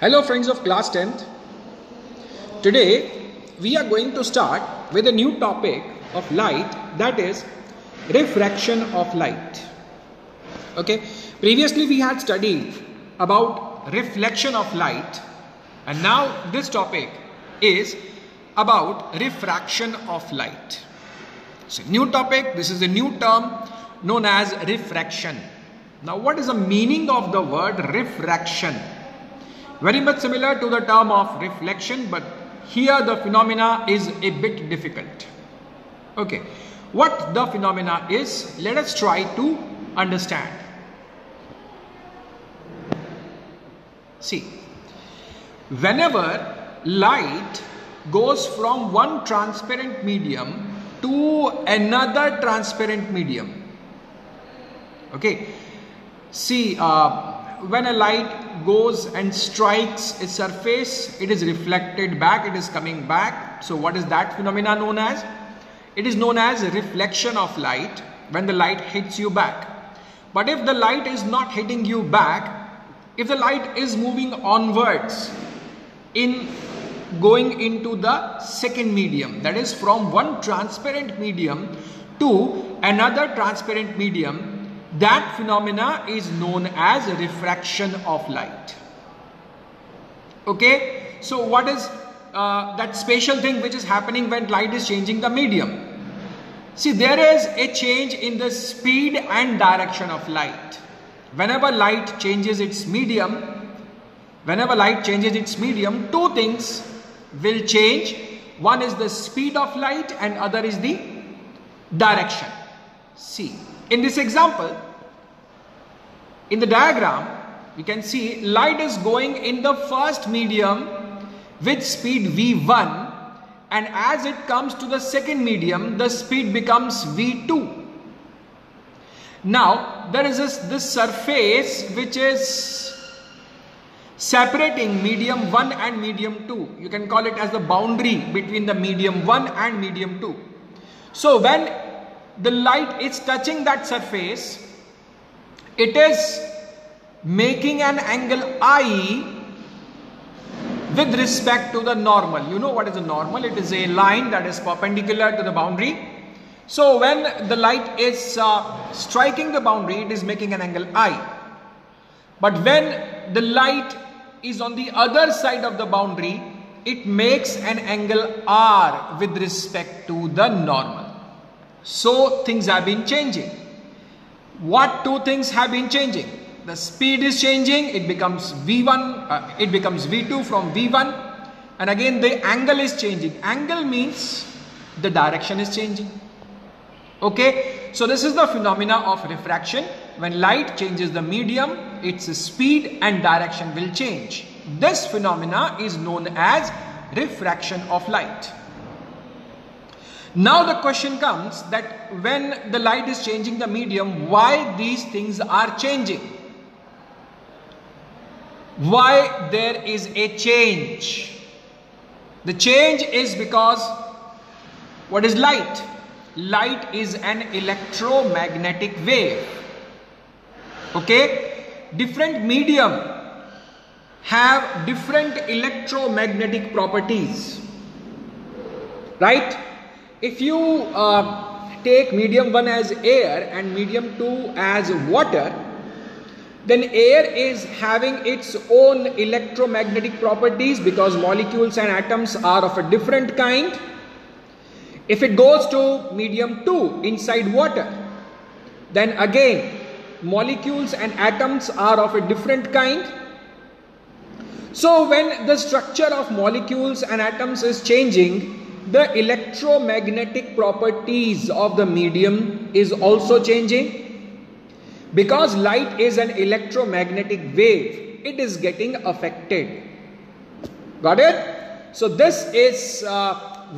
Hello friends of class 10th. Today we are going to start with a new topic of light, that is refraction of light. Okay, previously we had studied about reflection of light, and now this topic is about refraction of light. It's a new topic. This is a new term known as refraction. Now what is the meaning of the word refraction? Very much similar to the term of reflection, but here the phenomena is a bit difficult. Okay, what the phenomena is, let us try to understand. See, whenever light goes from one transparent medium to another transparent medium, okay, see, when a light goes and strikes a surface, it is reflected back, it is coming back. So what is that phenomena known as? It is known as reflection of light when the light hits you back. But if the light is not hitting you back, if the light is moving onwards in going into the second medium, that is from one transparent medium to another transparent medium, that phenomena is known as refraction of light. Okay, so what is that special thing which is happening when light is changing the medium? See, there is a change in the speed and direction of light. Whenever light changes its medium, two things will change. One is the speed of light and other is the direction. See, in this example, in the diagram, we can see light is going in the first medium with speed v1, and as it comes to the second medium, the speed becomes v2. Now, there is this surface which is separating medium 1 and medium 2. You can call it as the boundary between the medium 1 and medium 2. So, when the light is touching that surface, it is making an angle I with respect to the normal. You know what is a normal? It is a line that is perpendicular to the boundary. So when the light is striking the boundary, it is making an angle I. But when the light is on the other side of the boundary, it makes an angle R with respect to the normal. So things have been changing. What two things have been changing? The speed is changing, it becomes V1, it becomes V2 from V1, and again the angle is changing. Angle means the direction is changing. Okay, so this is the phenomena of refraction. When light changes the medium, its speed and direction will change. This phenomena is known as refraction of light. Now the question comes that when the light is changing the medium, why these things are changing? Why there is a change? The change is because what is light? Light is an electromagnetic wave. Okay? Different medium have different electromagnetic properties. Right? If you take medium 1 as air and medium 2 as water, then air is having its own electromagnetic properties because molecules and atoms are of a different kind. If it goes to medium 2 inside water, then again molecules and atoms are of a different kind. So when the structure of molecules and atoms is changing, the electromagnetic properties of the medium is also changing. Because light is an electromagnetic wave, it is getting affected. Got it? So this is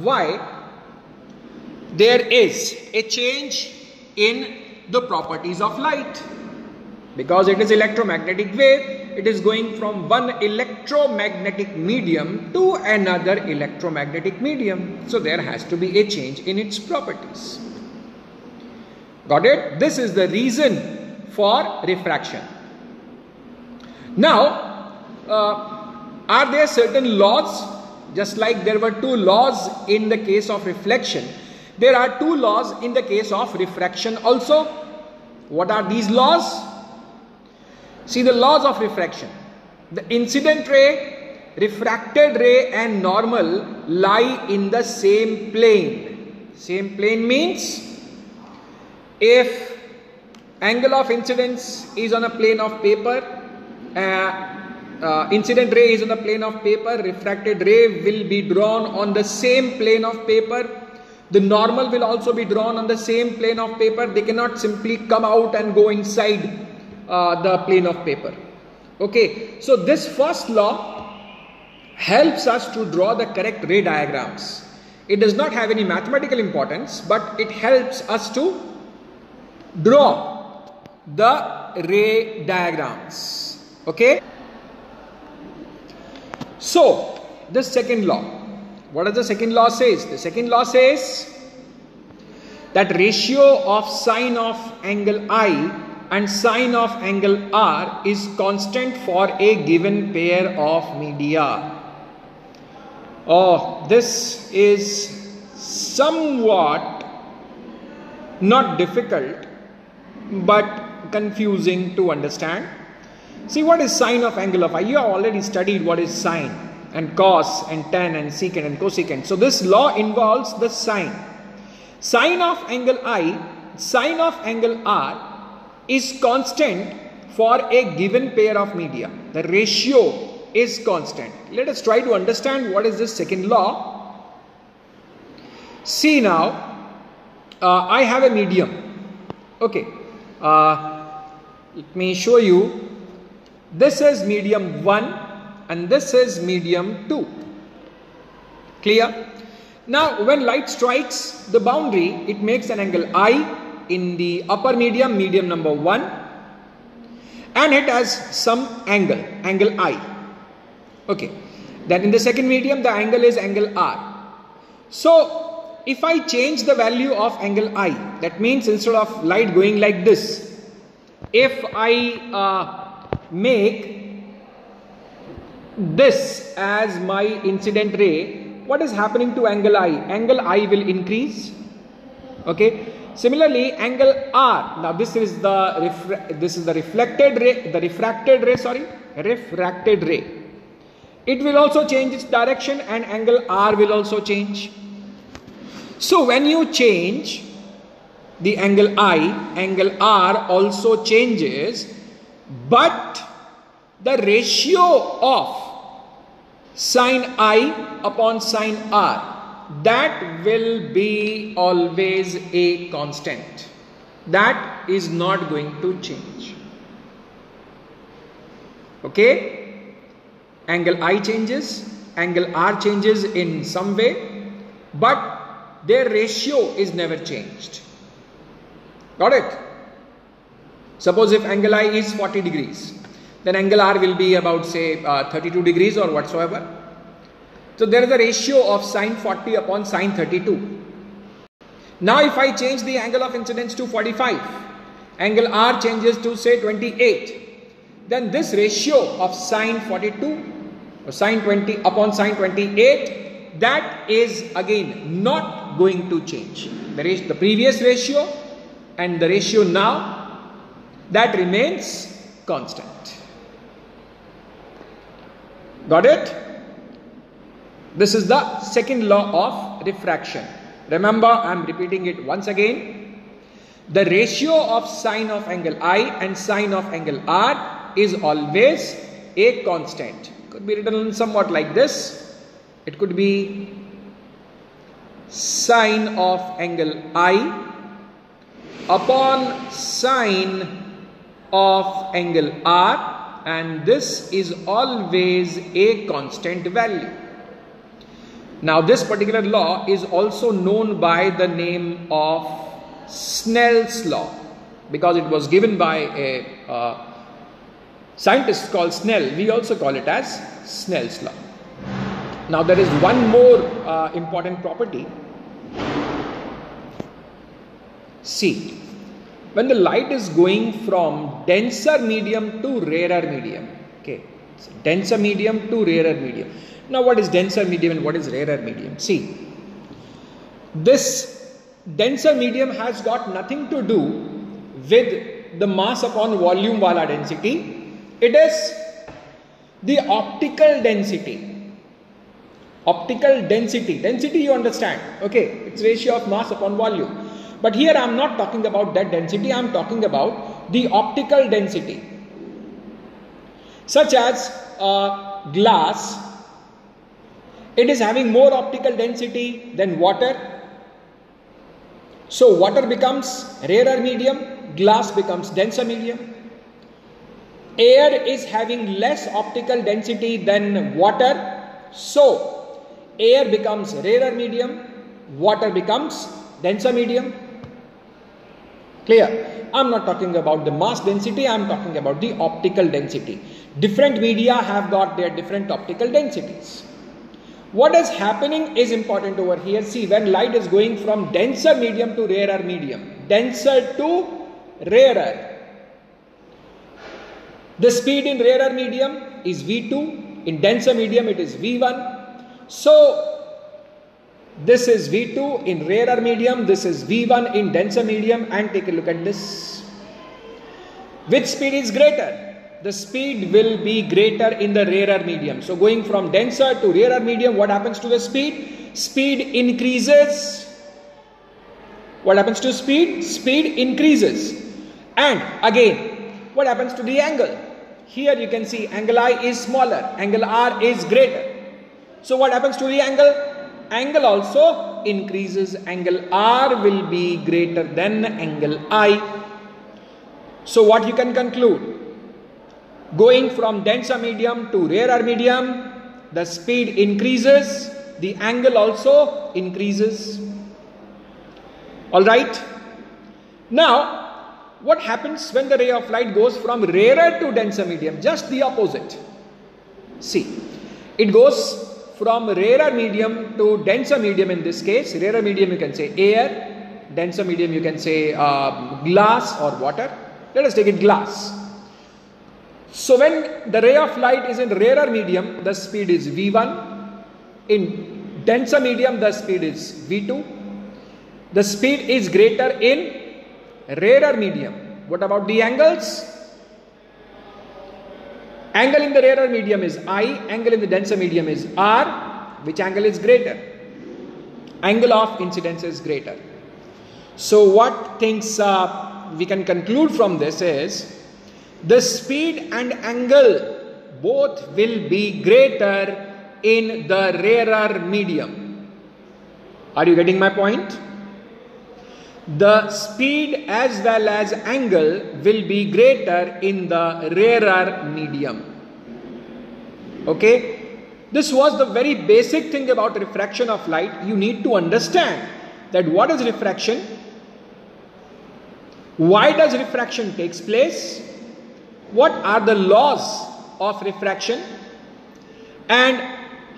why there is a change in the properties of light. Because it is electromagnetic wave, it is going from one electromagnetic medium to another electromagnetic medium. So there has to be a change in its properties. Got it? This is the reason for refraction. Now, Are there certain laws? Just like there were two laws in the case of reflection, there are two laws in the case of refraction also. What are these laws? See the laws of refraction. The incident ray, refracted ray and normal lie in the same plane. Same plane means if angle of incidence is on a plane of paper, incident ray is on the plane of paper, refracted ray will be drawn on the same plane of paper. The normal will also be drawn on the same plane of paper. They cannot simply come out and go inside the plane of paper. Okay, so this first law helps us to draw the correct ray diagrams. It does not have any mathematical importance, but it helps us to draw the ray diagrams. Okay. So, the second law. What does the second law says? The second law says that ratio of sine of angle I and sine of angle R is constant for a given pair of media. Oh, this is somewhat not difficult but confusing to understand. See, what is sine of angle of I? You have already studied what is sine and cos and tan and secant and cosecant. So this law involves the sine. Sine of angle I, sine of angle R is constant for a given pair of media. The ratio is constant. Let us try to understand what is this second law. See now, I have a medium. Okay, let me show you. This is medium 1 and this is medium 2. Clear? Now when light strikes the boundary, it makes an angle I in the upper medium, medium number 1, and it has some angle, angle I. Okay. Then in the second medium, the angle is angle R. So if I change the value of angle I, that means instead of light going like this, if I make this as my incident ray, what is happening to angle I? Angle I will increase. Okay. Similarly, angle R. Now this is the reflected ray, the refracted ray. Sorry, refracted ray. It will also change its direction, and angle R will also change. So when you change the angle I, angle R also changes, but the ratio of sine I upon sine R, that will be always a constant. That is not going to change. Okay? Angle I changes, angle R changes in some way, but their ratio is never changed. Got it? Suppose if angle I is 40 degrees, then angle R will be about say 32 degrees or whatsoever. So there is a ratio of sine 40 upon sine 32. Now if I change the angle of incidence to 45, angle R changes to say 28, then this ratio of sine 42 or sine 20 upon sine 28, that is again not going to change. The previous ratio and the ratio now, that remains constant. Got it? This is the second law of refraction. Remember, I am repeating it once again. The ratio of sine of angle I and sine of angle R is always a constant. Could be written somewhat like this. It could be sine of angle I upon sine of angle R, and this is always a constant value. Now this particular law is also known by the name of Snell's law, because it was given by a scientist called Snell. We also call it as Snell's law. Now there is one more important property. See, when the light is going from denser medium to rarer medium, okay, Denser medium to rarer medium. Now what is denser medium and what is rarer medium? See, this denser medium has got nothing to do with the mass upon volume wala density. It is the optical density. Optical density. Density you understand. Okay. It's ratio of mass upon volume. But here I am not talking about that density. I am talking about the optical density. Such as glass. It is having more optical density than water. So water becomes rarer medium. Glass becomes denser medium. Air is having less optical density than water. So air becomes rarer medium. Water becomes denser medium. Clear? I am not talking about the mass density. I am talking about the optical density. Different media have got their different optical densities. What is happening is important over here. See, when light is going from denser medium to rarer medium. Denser to rarer. The speed in rarer medium is V2. In denser medium it is V1. So this is V2 in rarer medium. This is V1 in denser medium. And take a look at this. Which speed is greater? The speed will be greater in the rarer medium. So going from denser to rarer medium, what happens to the speed? Speed increases. What happens to speed? Speed increases. And again, what happens to the angle? Here you can see angle I is smaller, angle R is greater. So what happens to the angle? Angle also increases. Angle R will be greater than angle I. So what you can conclude? Going from denser medium to rarer medium, the speed increases, the angle also increases. Alright. Now, what happens when the ray of light goes from rarer to denser medium? Just the opposite. See, it goes from rarer medium to denser medium in this case. Rarer medium you can say air, denser medium you can say glass or water. Let us take it glass. So when the ray of light is in rarer medium, the speed is V1. In denser medium, the speed is V2. The speed is greater in rarer medium. What about the angles? Angle in the rarer medium is I. Angle in the denser medium is R. Which angle is greater? Angle of incidence is greater. So what things we can conclude from this is, the speed and angle both will be greater in the rarer medium. Are you getting my point? The speed as well as angle will be greater in the rarer medium. Okay? This was the very basic thing about refraction of light. You need to understand that what is refraction, why does refraction takes place, what are the laws of refraction, and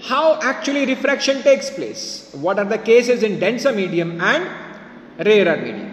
how actually refraction takes place. What are the cases in denser medium and rarer medium.